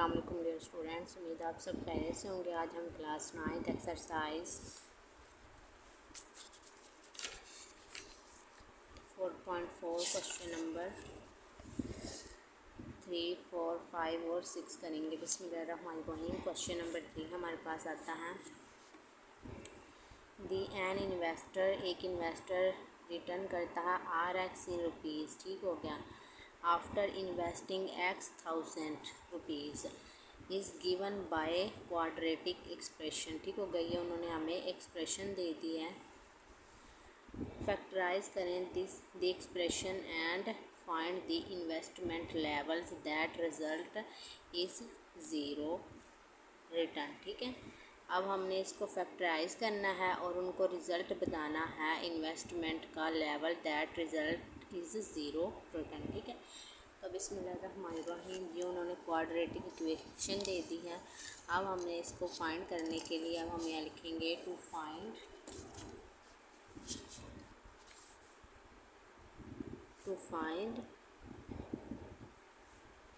अस्सलाम वालेकुम dear students, उम्मीद आप सब खैरियत से होंगे। आज हम class 9th exercise 4.4 question number 3, 4, 5 और 6 करेंगे। बिस्मिल्लाहिर्रहमानिर्रहीम। क्वेश्चन नंबर 3 हमारे पास आता है एन इन्वेस्टर, एक इन्वेस्टर रिटर्न करता है RX इन रुपीज़, ठीक हो गया। After investing X1000 rupees is given by quadratic expression, ठीक हो गई है। उन्होंने हमें एक्सप्रेशन दे दी है। फैक्टराइज करें the expression and find the investment levels that result is zero return, ठीक है। अब हमने इसको फैक्टराइज करना है और उनको रिज़ल्ट बताना है इन्वेस्टमेंट का level that result is zero return, ठीक है। तो बिस्मिल्लाहिर्रहमानिर्रहीम, ये उन्होंने क्वाड्रेटिक इक्वेशन दे दी है। अब हमने इसको फाइंड करने के लिए अब हम यहाँ लिखेंगे to find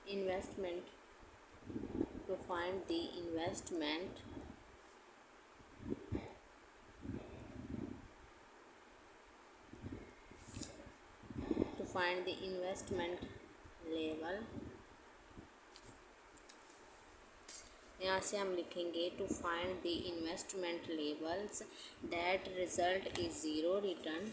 investment to find the investment level, यहाँ से हम लिखेंगे to find the investment levels that result is zero return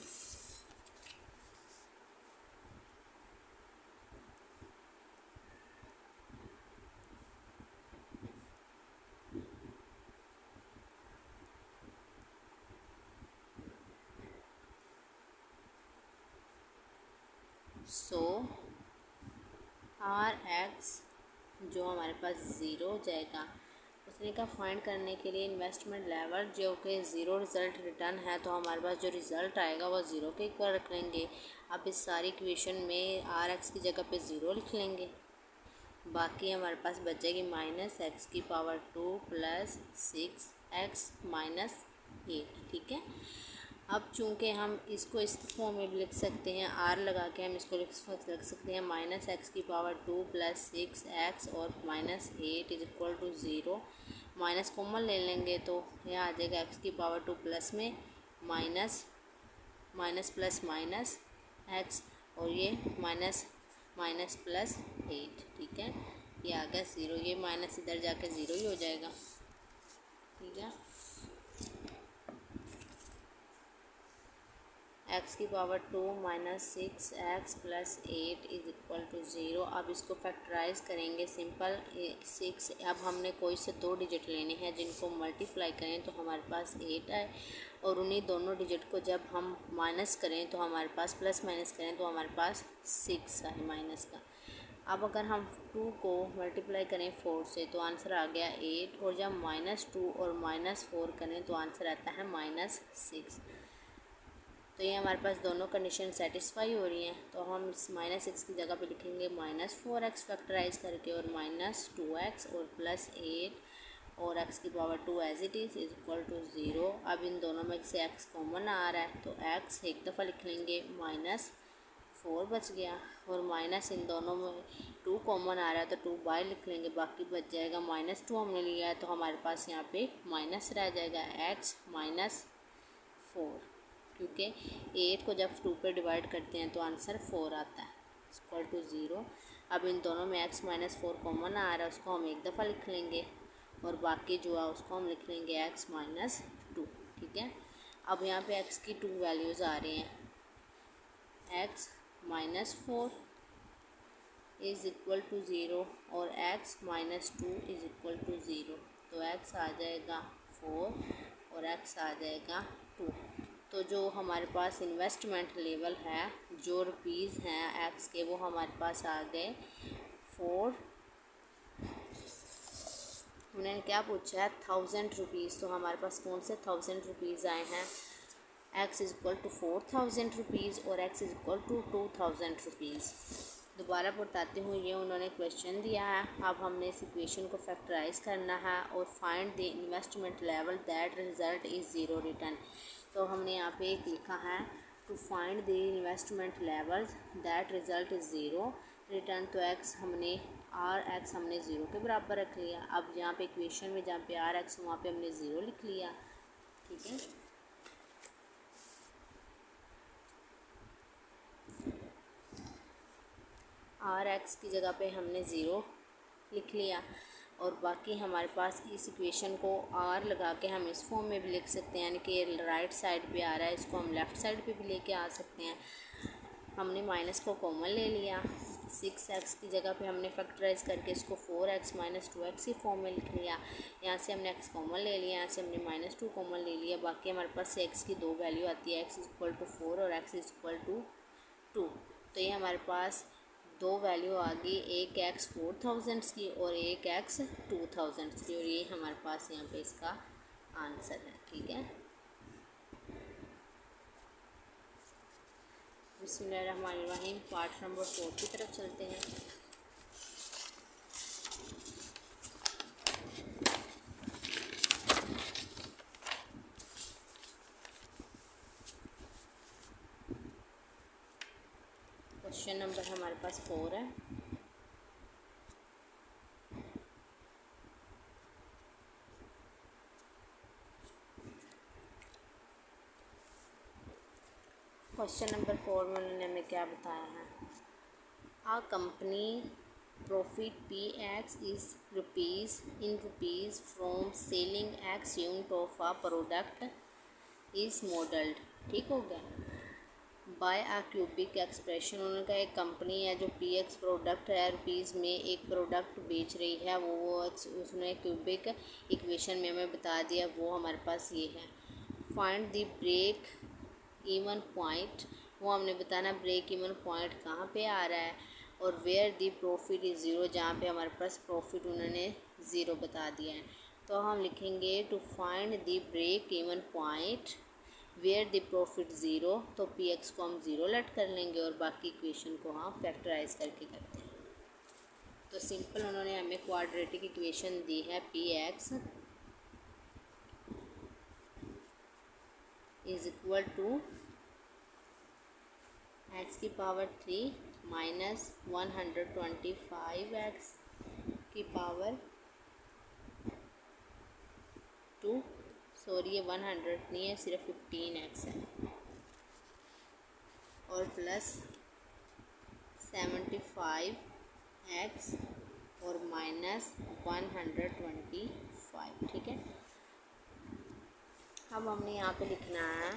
so RX जो हमारे पास ज़ीरो हो जाएगा। उसने कहा फाइंड करने के लिए इन्वेस्टमेंट लेवल जो कि ज़ीरो रिज़ल्ट रिटर्न है, तो हमारे पास जो रिज़ल्ट आएगा वो ज़ीरो के इक्वल रख लेंगे। अब इस सारी इक्वेशन में RX की जगह पे ज़ीरो लिख लेंगे। बाकी हमारे पास बचेगी -x⁻² + 6x - 8, ठीक है। अब चूँकि हम इसको इस फॉर्म में भी लिख सकते हैं, R लगा के हम इसको लिख सकते हैं -x⁻² + 6x और -8 = 0। माइनस कॉमन ले लेंगे तो यह आ जाएगा x⁻² प्लस में माइनस प्लस माइनस x और ये माइनस प्लस 8, ठीक है। ये आ गया ज़ीरो, ये माइनस इधर जाके ज़ीरो ही हो जाएगा, ठीक है। x⁻² - 6x + 8 = 0। अब इसको फैक्टराइज करेंगे सिंपल 6। अब हमने कोई से दो डिजिट लेने हैं जिनको मल्टीप्लाई करें तो हमारे पास 8 आए, और उन्हीं दोनों डिजिट को जब हम माइनस करें तो हमारे पास प्लस माइनस करें तो हमारे पास 6 आए माइनस का। अब अगर हम 2 को मल्टीप्लाई करें 4 से तो आंसर आ गया 8, और जब -2 और -4 करें तो आंसर आता है -6। तो ये हमारे पास दोनों कंडीशन सेटिस्फाई हो रही हैं। तो हम इस -6 की जगह पे लिखेंगे -4x फैक्टराइज करके और -2x और +8 और x⁻² एज इट इज़ = 0। अब इन दोनों में से x कॉमन आ रहा है तो x एक दफ़ा लिख लेंगे, -4 बच गया, और माइनस इन दोनों में 2 कॉमन आ रहा है तो 2 बाय लिख लेंगे, बाकी बच जाएगा -2 हमने लिया है तो हमारे पास यहाँ पे माइनस रह जाएगा x -4, क्योंकि 8 को जब 2 पे डिवाइड करते हैं तो आंसर 4 आता है = 0। अब इन दोनों में x -4 कॉमन आ रहा है, उसको हम एक दफ़ा लिख लेंगे और बाकी जो है उसको हम लिख लेंगे x -2, ठीक है। अब यहाँ पे x की 2 वैल्यूज़ आ रही हैं, x -4 = 0 और x -2 = 0। तो x आ जाएगा 4 और x आ जाएगा 2। तो जो हमारे पास इन्वेस्टमेंट लेवल है, जो रुपीज़ हैं एक्स के, वो हमारे पास आ गए 4। उन्होंने क्या पूछा है 1000 रुपीज़, तो हमारे पास कौन से 1000 रुपीज़ आए हैं, x = 4000 रुपीज़ और x = 2000 रुपीज़। दोबारा बताती हूँ, ये उन्होंने क्वेश्चन दिया है। अब हमने इस इक्वेशन को फैक्टराइज करना है और find the investment level that result is zero return. तो हमने यहाँ पे एक लिखा है to find the investment levels that result is zero return. तो x हमने आर एक्स हमने ज़ीरो के बराबर रख लिया। अब यहाँ पे इक्वेशन में जहाँ पे आर एक्स वहाँ पे हमने ज़ीरो लिख लिया, ठीक है। आर एक्स की जगह पे हमने ज़ीरो लिख लिया और बाकी हमारे पास इस इक्वेशन को आर लगा के हम इस फॉर्म में भी लिख सकते हैं, यानी कि राइट साइड पे आ रहा है, इसको हम लेफ़्ट साइड पे भी लेके आ सकते हैं। हमने माइनस को कॉमन ले लिया, 6x की जगह पे हमने फैक्टराइज करके इसको 4x माइनस 2x की फॉर्म में लिख लिया। यहाँ से हमने x कॉमन ले लिया, यहाँ से हमने -2 कॉमन ले लिया। बाकी हमारे पास x की दो वैल्यू आती है, x इक्वल टू 4 और x इक्वल टू 2। तो ये हमारे पास दो वैल्यू आ गई, एक x 4000 की और एक x 2000 की, और ये हमारे पास यहाँ पे इसका आंसर है, ठीक है। बिस्मिल्लाहिर्रहमानिर्रहीम, पार्ट नंबर 4 की तरफ चलते हैं। क्वेश्चन नंबर हमारे पास 4 है। क्वेश्चन नंबर 4 में उन्होंने हमें क्या बताया है, a company profit PX is rupees from selling X unit of a product is modelled, ठीक हो गया, बाय आ क्यूबिक एक्सप्रेशन। उन्होंने कहा एक कंपनी है जो PX प्रोडक्ट है, रुपीज़ में एक प्रोडक्ट बेच रही है, वो उसने क्यूबिक इक्वेशन में हमें बता दिया, वो हमारे पास ये है। Find the break even point, वो हमने बताना ब्रेक इवन पॉइंट कहाँ पे आ रहा है, और where the profit is zero, जहाँ पे हमारे पास प्रॉफिट उन्होंने ज़ीरो बता दिया है। तो हम लिखेंगे to find the break even point where the profit zero, तो PX को हम ज़ीरो लेट कर लेंगे और बाकी इक्वेशन को हम फैक्टराइज करके करते हैं। तो सिंपल उन्होंने हमें क्वाड्रेटिक इक्वेशन दी है, PX is equal to x की पावर 3 माइनस 125x की पावर 2, सॉरी ये 100 नहीं है, सिर्फ 15x है, और प्लस 75x और माइनस 125, ठीक है। अब हमने यहाँ पे लिखना है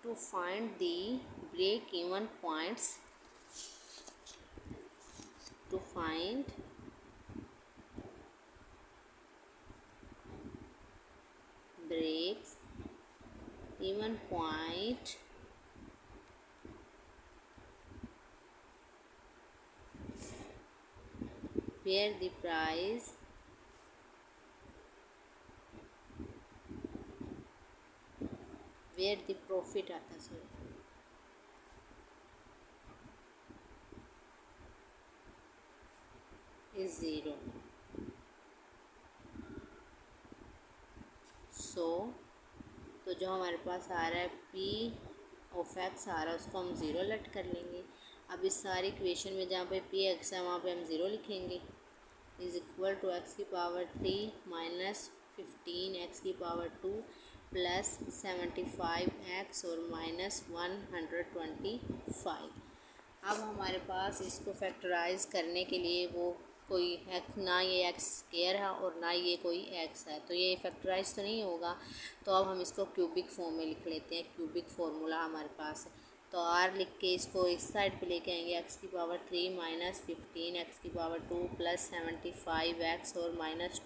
to find the break even points, to find breaks even point where the price where the profit आता है, सॉरी, is ज़ीरो। सो तो जो हमारे पास आ रहा है P ऑफ X आ रहा है, उसको हम ज़ीरो लेट कर लेंगे। अब इस सारी इक्वेशन में जहाँ पे PX है वहाँ पे हम ज़ीरो लिखेंगे, इज़ इक्वल टू x की पावर 3 माइनस 15x की पावर 2 प्लस 75x और माइनस 125। अब हमारे पास इसको फैक्टराइज करने के लिए वो कोई एक्स, ना ये एक्स स्क्वायर है और ना ये कोई एक्स है, तो ये फैक्टराइज तो नहीं होगा। तो अब हम इसको क्यूबिक फॉर्म में लिख लेते हैं, क्यूबिक फार्मूला हमारे पास है। तो आर लिख के इसको इस साइड पे लेके आएंगे, एक्स की पावर 3 माइनस 15 एक्स की पावर 2 प्लस 75x और माइनस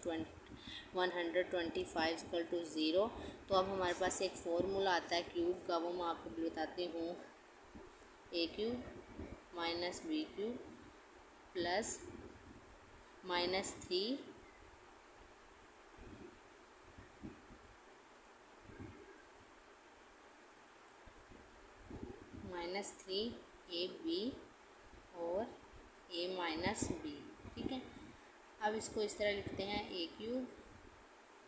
125 इक्वल टू ज़ीरो। तो अब हमारे पास एक फार्मूला आता है क्यूब का, वो मैं आपको बताती हूँ, A cube minus B cube plus -3 AB और A माइनस B, ठीक है। अब इसको इस तरह लिखते हैं, A cube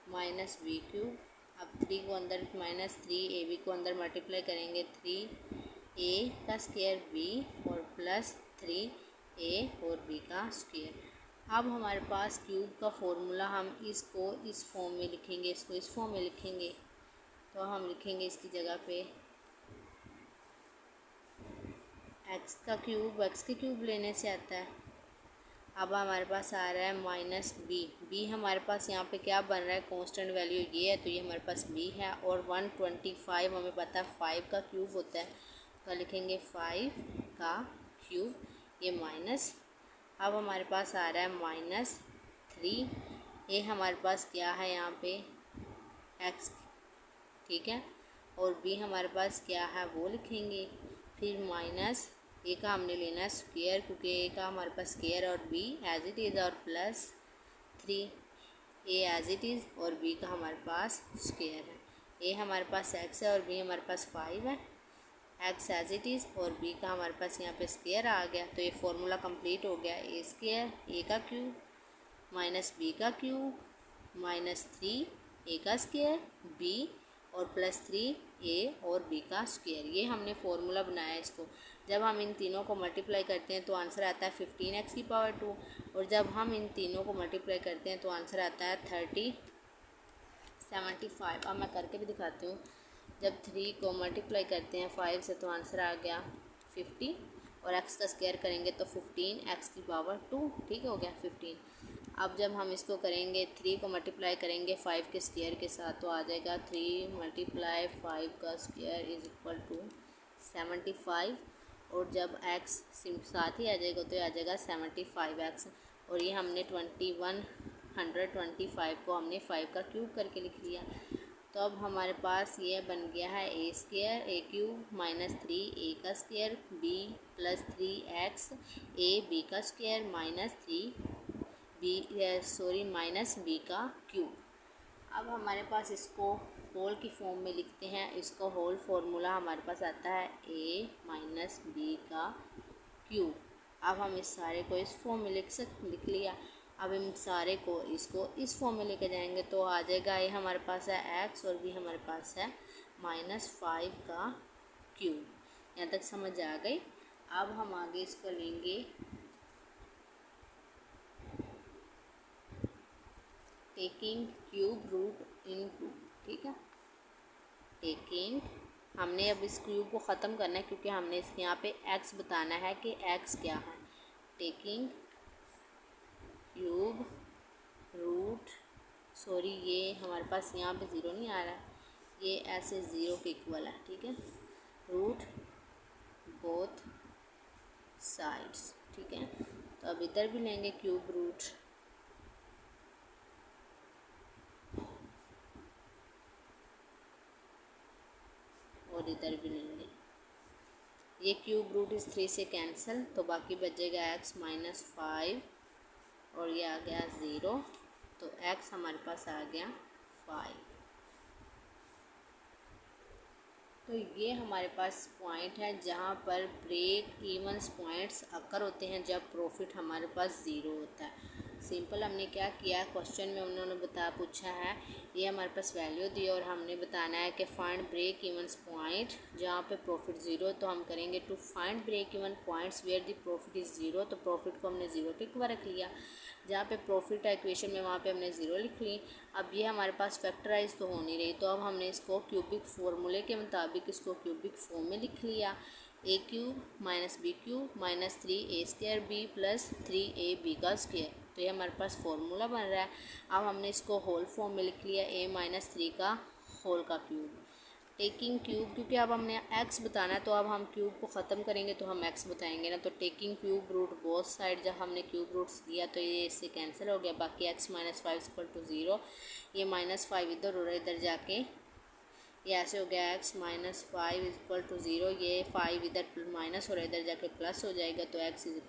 minus B cube. अब 3 को अंदर -3 AB को अंदर मल्टीप्लाई करेंगे, 3A का स्क्वायर B और प्लस 3 ए और बी का स्क्वायर। अब हमारे पास क्यूब का फॉर्मूला, हम इसको इस फॉर्म में लिखेंगे, इसको इस फॉर्म में लिखेंगे। तो हम लिखेंगे इसकी जगह पे एक्स का क्यूब, एक्स के क्यूब लेने से आता है। अब हमारे पास आ रहा है माइनस बी, बी हमारे पास यहाँ पे क्या बन रहा है, कांस्टेंट वैल्यू ये है, तो ये हमारे पास बी है। और 125 हमें पता है 5 का क्यूब होता है, तो लिखेंगे 5 का क्यूब, ये माइनस। अब हमारे पास आ रहा है -3, ये हमारे पास क्या है यहाँ पे एक्स, ठीक है। और बी हमारे पास क्या है वो लिखेंगे। फिर माइनस ए का हमने लेना है स्क्वायर, क्योंकि ए का हमारे पास स्क्वायर, और बी एज इट इज़, और +3, ए एज इट इज़ और बी का हमारे पास स्क्वायर है। ए हमारे पास एक्स है और बी हमारे पास 5 है, एक्स एज इट इज़ और बी का हमारे पास यहाँ पे स्क्वायर आ गया। तो ये फॉर्मूला कंप्लीट हो गया। ए स्क्वायर ए का क्यूब माइनस बी का क्यूब -3 ए का स्क्वायर बी और +3 ए और बी का स्क्वायर, ये हमने फार्मूला बनाया है इसको। जब हम इन तीनों को मल्टीप्लाई करते हैं तो आंसर आता है 15x⁴, और जब हम इन तीनों को मल्टीप्लाई करते हैं तो आंसर आता है 75। अब मैं करके भी दिखाती हूँ। जब 3 को मल्टीप्लाई करते हैं 5 से तो आंसर आ गया 50, और x का स्क्वायर करेंगे तो 15x⁴, ठीक हो गया 15। अब जब हम इसको करेंगे 3 को मल्टीप्लाई करेंगे 5 के स्क्वायर के साथ तो आ जाएगा 3 × 5 का स्क्वायर = 75, और जब x साथ ही आ जाएगा तो आ जाएगा 75x, और ये हमने 2125 को हमने 5 का क्यूब करके लिख लिया। तो अब हमारे पास ये बन गया है ए स्क्वायर ए क्यूब -3 ए का square B +3x A B का स्क्वायर माइनस बी का क्यूब। अब हमारे पास इसको होल की फॉर्म में लिखते हैं। इसको होल फार्मूला हमारे पास आता है a - b का क्यूब। अब हम इस सारे को इस फॉर्म में लिख लिया। अब इन सारे को इसको इस फॉर्म में लेके जाएंगे तो आ जाएगा, ये हमारे पास है x और b हमारे पास है -5 का क्यूब। यहाँ तक समझ आ गई। अब हम आगे इसको लेंगे टेकिंग क्यूब रूट इनटू, ठीक है। टेकिंग, हमने अब इस क्यूब को ख़त्म करना है क्योंकि हमने इसके यहाँ पे x बताना है कि x क्या है। टेकिंग क्यूब रूट, सॉरी ये हमारे पास यहाँ पे 0 नहीं आ रहा है, ये ऐसे 0 के इक्वल है, ठीक है। रूट बोथ साइड्स, ठीक है। तो अब इधर भी लेंगे क्यूब रूट, और इधर भी लेंगे। ये क्यूब रूट इस 3 से कैंसिल, तो बाकी बचेगा x -5 और ये आ गया 0, तो x हमारे पास आ गया 5। तो ये हमारे पास पॉइंट है जहाँ पर ब्रेक इवन्स पॉइंट्स अकर होते हैं जब प्रॉफिट हमारे पास 0 होता है। सिंपल हमने क्या किया, क्वेश्चन में उन्होंने पूछा है, ये हमारे पास वैल्यू दी और हमने बताना है कि फाइंड ब्रेक इवन्स पॉइंट जहाँ पे प्रॉफिट 0, तो हम करेंगे to find break even points where the profit is 0, तो प्रॉफिट को हमने 0 टिक पर रख लिया। जहाँ पे प्रॉफिट है इक्वेशन में वहाँ पे हमने 0 लिख ली। अब ये हमारे पास फैक्टराइज तो हो नहीं रही, तो अब हमने इसको क्यूबिक फार्मूले के मुताबिक इसको क्यूबिक फॉर्म में लिख लिया। a cube -b cube -3a² b +3a b का स्क्वायर, तो ये हमारे पास फार्मूला बन रहा है। अब हमने इसको होल फॉर्म में लिख लिया a - 3 का होल का क्यूब। टेकिंग क्यूब, क्योंकि अब हमने x बताना है तो अब हम क्यूब को ख़त्म करेंगे तो हम x बताएंगे ना, तो taking cube root both side, जब हमने क्यूब रूट्स दिया तो ये इससे कैंसिल हो गया, बाकी x -5 = 0, ये -5 इधर और इधर जाके ये ऐसे हो गया x -5 = 0, ये 5 इधर माइनस और इधर जाके प्लस हो जाएगा, तो x =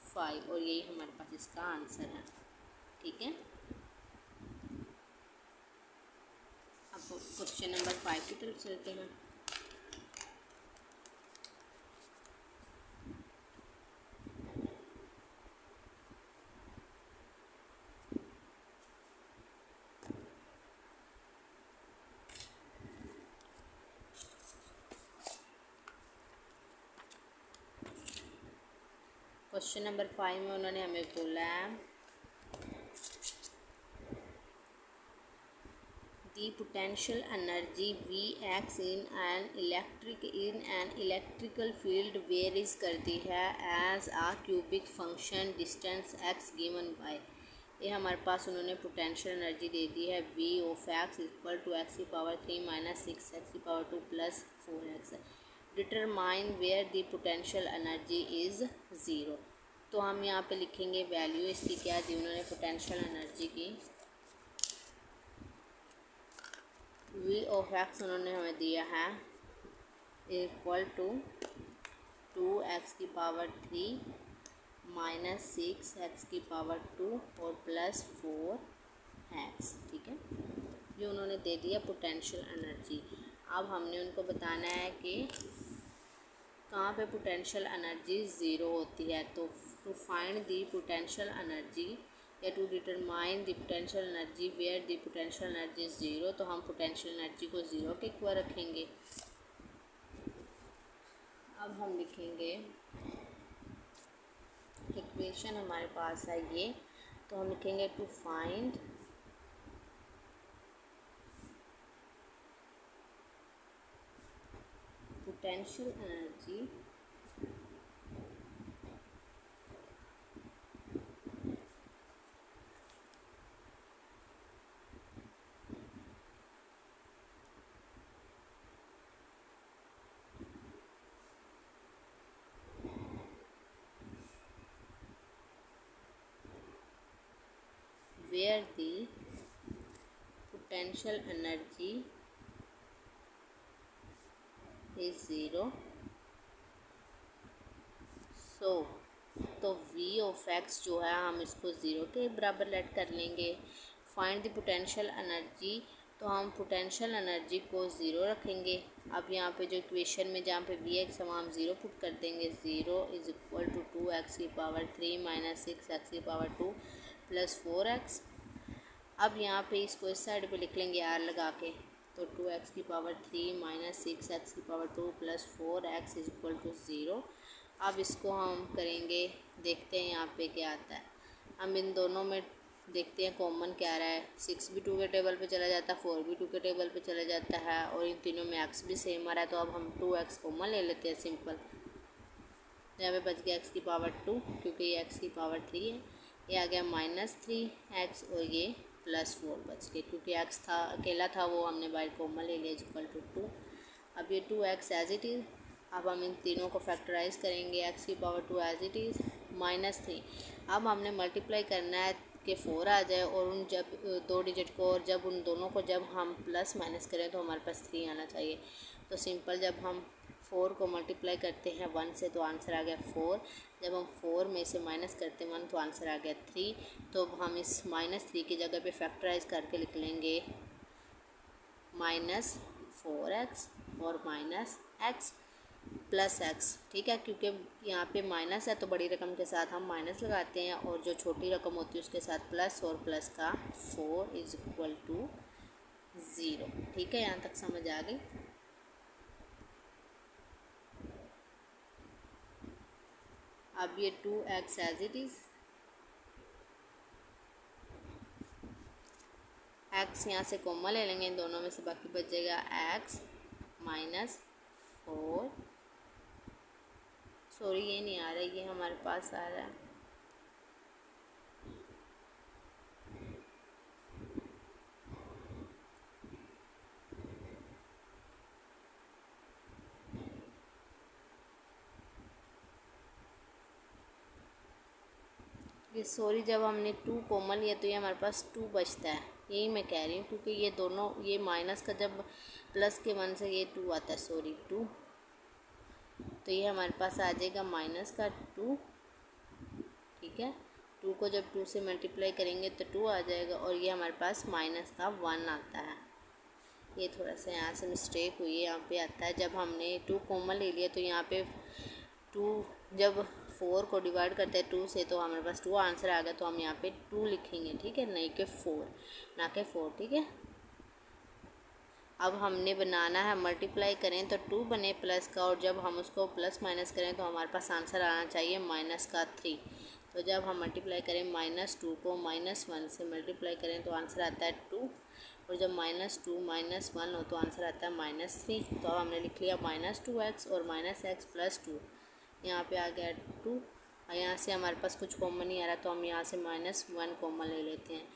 5, और यही हमारे पास इसका आंसर है, ठीक है। अब क्वेश्चन नंबर 5 की तरफ चलते हैं। क्वेश्चन नंबर 5 में उन्होंने हमें बोला है the potential energy Vx in an electrical field varies करती है as a cubic function distance x given by। ये हमारे पास उन्होंने पोटेंशियल एनर्जी दे दी है v of x equal to x की पावर 3 माइनस 6 एक्स की power 2 plus 4x। Determine where the potential energy is zero. तो हम यहाँ पे लिखेंगे वैल्यू इसकी क्या दी उन्होंने पोटेंशियल एनर्जी की। v ऑफ x उन्होंने हमें दिया है इक्वल टू 2x की पावर 3 माइनस 6 एक्स की पावर 2 और प्लस 4x। ठीक है, ये उन्होंने दे दिया पोटेंशियल एनर्जी। अब हमने उनको बताना है कि कहाँ पे पोटेंशियल एनर्जी ज़ीरो होती है। तो to find the potential energy या to determine the potential energy where the potential energy zero, तो हम पोटेंशियल एनर्जी को ज़ीरो के इक्वल रखेंगे। अब हम लिखेंगे इक्वेशन हमारे पास है ये, तो हम लिखेंगे to find potential energy where the potential energy is zero. तो v ऑफ x जो है हम इसको ज़ीरो के बराबर लेट कर लेंगे। फाइंड द पोटेंशियल एनर्जी, तो हम पोटेंशियल एनर्जी को ज़ीरो रखेंगे। अब यहाँ पे जो इक्वेशन में जहाँ पे वी एक्स हम ज़ीरो पुट कर देंगे, zero is equal to 2x की पावर 3 माइनस 6x की पावर 2 प्लस 4x। अब यहाँ पे इसको इस साइड पे लिख लेंगे r लगा के, तो 2x की पावर 3 माइनस 6x की power 2 plus 4x is equal to zero. अब इसको हम करेंगे, देखते हैं यहाँ पे क्या आता है। हम इन दोनों में देखते हैं कॉमन क्या आ रहा है। 6 भी 2 के टेबल पे चला जाता है, 4 भी 2 के टेबल पे चला जाता है और इन तीनों में x भी सेम आ रहा है। तो अब हम 2x कॉमन ले लेते हैं सिंपल। यहाँ पे बच गया x की पावर 2 क्योंकि ये x की पावर 3 है। ये आ गया माइनस 3x और ये प्लस 4 बच गए क्योंकि x था अकेला था, वो हमने बाहर कॉमन ले लिया इक्वल टू 2। अब ये 2x एज इट इज़। अब हम इन तीनों को फैक्टराइज करेंगे, x की power 2 as it is minus 3। अब हमने मल्टीप्लाई करना है कि 4 आ जाए और उन जब दो डिजिट को, और जब उन दोनों को जब हम प्लस माइनस करें तो हमारे पास 3 आना चाहिए। तो सिंपल जब हम 4 को मल्टीप्लाई करते हैं 1 से तो आंसर आ गया 4। जब हम 4 में से माइनस करते हैं 1 तो आंसर आ गया 3। तो हम इस माइनस 3 की जगह पे फैक्टराइज करके लिख लेंगे माइनस 4x और माइनस x प्लस x। ठीक है, क्योंकि यहाँ पे माइनस है तो बड़ी रकम के साथ हम माइनस लगाते हैं और जो छोटी रकम होती है उसके साथ प्लस, और प्लस का 4 इज इक्वल टू 0। ठीक है, यहाँ तक समझ आ गई। अब ये 2x as it is, x यहाँ से कॉमन ले लेंगे इन दोनों में से, बाकी बच जाएगा x माइनस 4। सॉरी ये नहीं आ रहा है, ये हमारे पास आ रहा है ये, सॉरी जब हमने 2 कॉमन लिया तो ये हमारे पास 2 बचता है। यही मैं कह रही हूँ क्योंकि ये दोनों, ये माइनस का जब प्लस के 1 से ये 2 आता है, सॉरी 2, तो ये हमारे पास आ जाएगा माइनस का 2। ठीक है, 2 को जब 2 से मल्टीप्लाई करेंगे तो 2 आ जाएगा और ये हमारे पास माइनस का 1 आता है। ये थोड़ा सा यहाँ से मिस्टेक हुई है, यहाँ पे आता है जब हमने 2 कॉमन ले लिया तो यहाँ पे 2 जब 4 को डिवाइड करते हैं 2 से तो हमारे पास 2 आंसर आ गया, तो हम यहाँ पे 2 लिखेंगे। ठीक है, नहीं कि 4, ना कि 4। ठीक है, अब हमने बनाना है, मल्टीप्लाई करें तो 2 बने प्लस का, और जब हम उसको प्लस माइनस करें तो हमारे पास आंसर आना चाहिए माइनस का 3। तो जब हम मल्टीप्लाई करें -2 को -1 से मल्टीप्लाई करें तो आंसर आता है 2, और जब -2 -1 हो तो आंसर आता है -3। तो अब हमने लिख लिया -2x और -x + 2, यहाँ पे आ गया 2। यहाँ से हमारे पास कुछ कॉमन नहीं आ रहा, तो हम यहाँ से -1 कॉमन ले लेते हैं।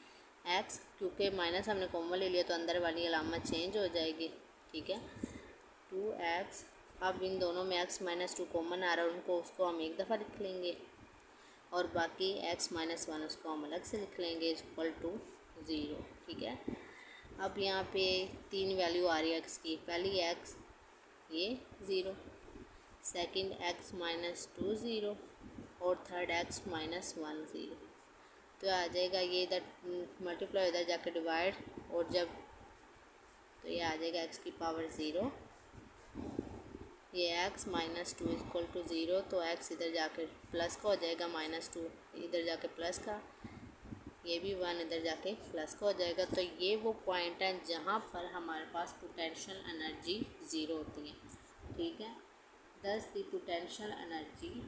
x, क्योंकि माइनस हमने कॉमन ले लिया तो अंदर वाली अलामत चेंज हो जाएगी, ठीक है। 2x, अब इन दोनों में x -2 कॉमन आ रहा है, उनको उसको हम एक दफ़ा लिख लेंगे, और बाकी x -1 उसको हम अलग से लिख लेंगे = 0, ठीक है। अब यहाँ पे 3 वैल्यू आ रही है x की, पहली x ये 0, सेकंड x -2 0, और थर्ड x -1 0। तो आ जाएगा ये इधर मल्टीप्लाई, इधर जाकर डिवाइड, और जब तो ये आ जाएगा x की पावर 0, ये x -2 = 0, तो x इधर जाकर प्लस का हो जाएगा, -2 इधर जाके प्लस का, ये भी 1 इधर जाके प्लस का हो जाएगा। तो ये वो पॉइंट है जहाँ पर हमारे पास पोटेंशियल एनर्जी 0 होती है, ठीक है। दस द पोटेंशियल एनर्जी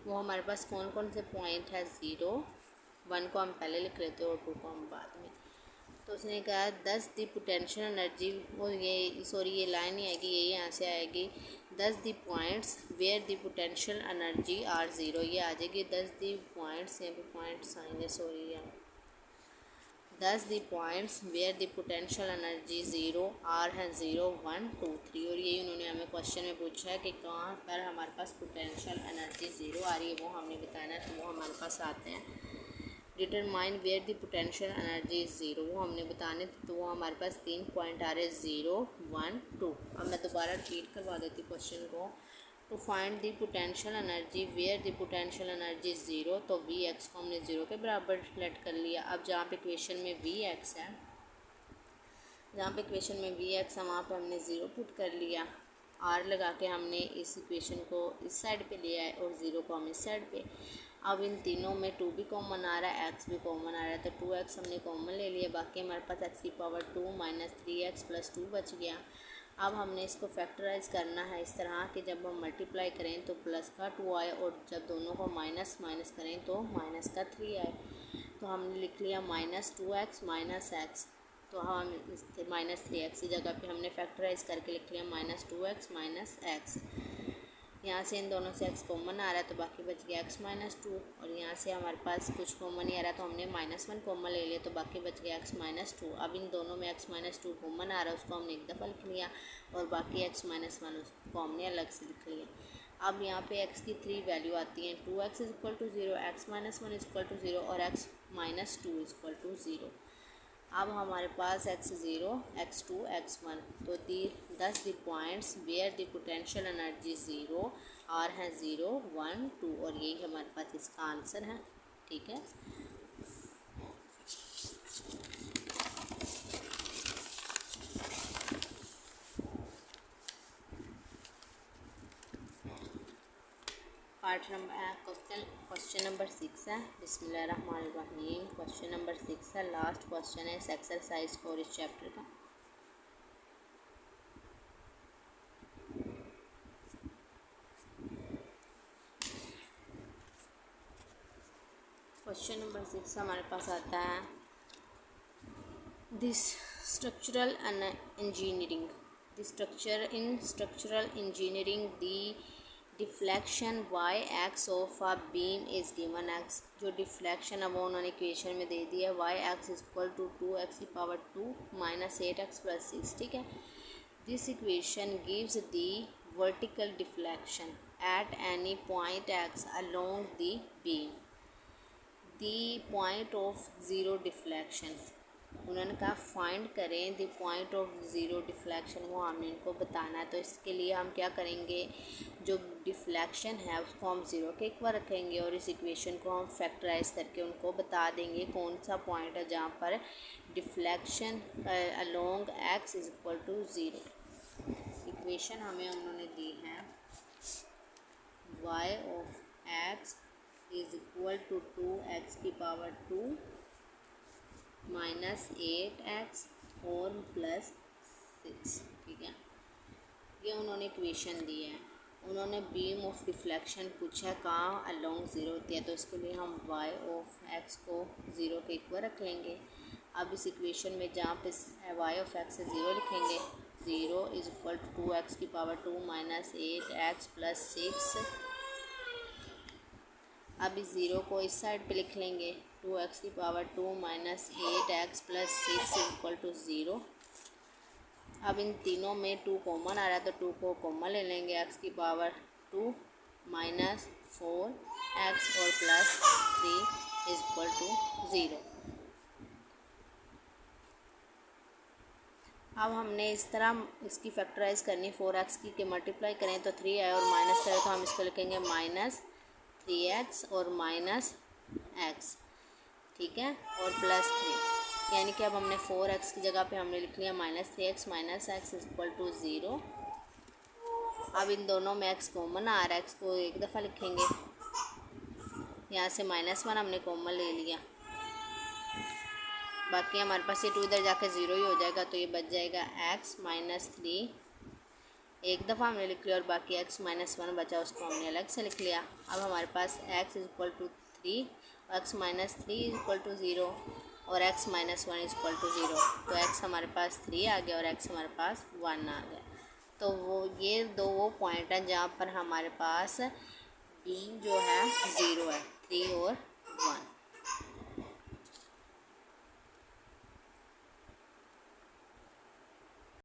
वो हमारे पास कौन कौन से पॉइंट है, 0, 1 को हम पहले लिख लेते हैं और 2 को हम बाद में। तो उसने कहा 10 दी पोटेंशियल एनर्जी, वो ये सॉरी ये लाइन नहीं आएगी, ये यहाँ से आएगी 10 the points where the potential energy are 0, ये आ जाएगी 10 दी पॉइंट्स, यहाँ पे पॉइंट्स आएंगे, सॉरी यहाँ 10 the points where the potential energy 0 are है 0 1 2 3, और यही उन्होंने हमें क्वेश्चन में पूछा है कि कहाँ पर हमारे पास पोटेंशियल एनर्जी 0 आ रही है, वो हमने बताना है। तो वो हमारे पास आते हैं, determine where the potential energy 0, वो हमने बताने, तो वो हमारे पास 3 पॉइंट आ रहे हैं, 0 1 2। अब मैं दोबारा रिपीट करवा देती क्वेश्चन को। To find the potential energy where the potential energy 0, तो वी एक्स को हमने 0 के बराबर लेट कर लिया। अब जहाँ पे इक्वेशन में वी एक्स है, जहाँ पे इक्वेशन में वी एक्स है वहाँ पे हमने 0 पुट कर लिया, आर लगा के हमने इस इक्वेशन को इस साइड पे लिया है और 0 को हम इस साइड पे। अब इन तीनों में 2 भी कॉमन आ रहा है, x भी कॉमन आ रहा है, तो 2x हमने कॉमन ले लिया, बाकी हमारे पास x की पावर 2 -3x + 2 बच गया। अब हमने इसको फैक्टराइज करना है इस तरह कि जब हम मल्टीप्लाई करें तो प्लस का 2 आए, और जब दोनों को माइनस माइनस करें तो माइनस का 3 आए। तो हमने लिख लिया -2x -x, तो हम इस -3x की जगह पे हमने फैक्टराइज करके लिख लिया -2x -x। यहाँ से इन दोनों से x कॉमन आ रहा है, तो बाकी बच गया x -2, और यहाँ से हमारे पास कुछ कॉमन नहीं आ रहा, तो हमने -1 कॉमन ले लिया, तो बाकी बच गया x -2। अब इन दोनों में x -2 कॉमन आ रहा है, उसको हमने एक दफ़ा लिख लिया, और बाकी x -1 उसको हमने अलग से लिख लिया। अब यहाँ पे x की 3 वैल्यू आती हैं, 2x = 0, x -1 = 0, और x -2 = 0। अब हमारे पास x0 x2 x1, तो 10 the points where the potential energy 0 are है 0 1 2, और यही हमारे पास इसका आंसर है, ठीक है। पार्ट नंबर क्वेश्चन नंबर 6 है, बिस्मिल्लाहिर्रहमानिर्रहीम। क्वेश्चन नंबर 6 है, लास्ट क्वेश्चन है इस एक्सरसाइज को और इस चैप्टर का। क्वेश्चन नंबर 6 हमारे पास आता है, this structural engineering, the structural engineering the deflection Y x of a beam is given x. जो डिफ्लेक्शन है वो उन्होंने इक्वेशन में दे दिया है, वाई एक्स = 2x की पावर 2 -8x + 6, ठीक है। This equation gives the vertical deflection at any point x along the beam. The point of zero deflection, उन्होंने कहा फाइंड करें the point of zero deflection, वो हमने इनको बताना है। तो इसके लिए हम क्या करेंगे, जो डिफ्लेक्शन है उसको हम ज़ीरो के इक्वल रखेंगे और इस इक्वेशन को हम फैक्टराइज करके उनको बता देंगे कौन सा पॉइंट है जहाँ पर deflection along x is equal to zero. Equation हमें उन्होंने दी है y of x is equal to 2x की पावर 2 माइनस 8x और प्लस 6, ठीक है। ये उन्होंने इक्वेशन दी है। उन्होंने बीम ऑफ डिफ्लेक्शन पूछा कहाँ अलोंग ज़ीरो होती है, तो इसके लिए हम y ऑफ x को ज़ीरो के इक्वल रख लेंगे। अब इस इक्वेशन में जहाँ पे y ऑफ x से ज़ीरो लिखेंगे, zero is equal to 2x की पावर 2 माइनस 8x प्लस 6। अब इस ज़ीरो को इस साइड पे लिख लेंगे, 2x की power 2 minus 8x plus 6 is equal to zero. अब इन तीनों में 2 कॉमन आ रहा है तो 2 को कॉमन ले लेंगे, x की पावर 2 माइनस 4x और plus 3 is equal to zero. अब हमने इस तरह इसकी फैक्टराइज करनी, 4x की मल्टीप्लाई करें तो 3 आए और माइनस करें तो हम इसको लिखेंगे माइनस 3x और माइनस x, ठीक है, और प्लस 3, यानी कि अब हमने 4x की जगह पे हमने लिख लिया minus 3x minus x is equal to zero. अब इन दोनों में x कॉमन आ रहा है, x को एक दफ़ा लिखेंगे, यहाँ से -1 हमने कॉमन ले लिया, बाकी हमारे पास ये 2 इधर जाके ज़ीरो ही हो जाएगा, तो ये बच जाएगा x माइनस 3, एक दफ़ा हमने लिख लिया और बाकी x माइनस 1 बचा, उसको हमने अलग से लिख लिया। अब हमारे पास x is equal to 3, x minus 3 is equal to zero और x minus 1 is equal to zero, तो x हमारे पास 3 आ गया और x हमारे पास 1 आ गया। तो ये वो पॉइंट हैं जहाँ पर हमारे पास बीम जो है ज़ीरो है, 3 और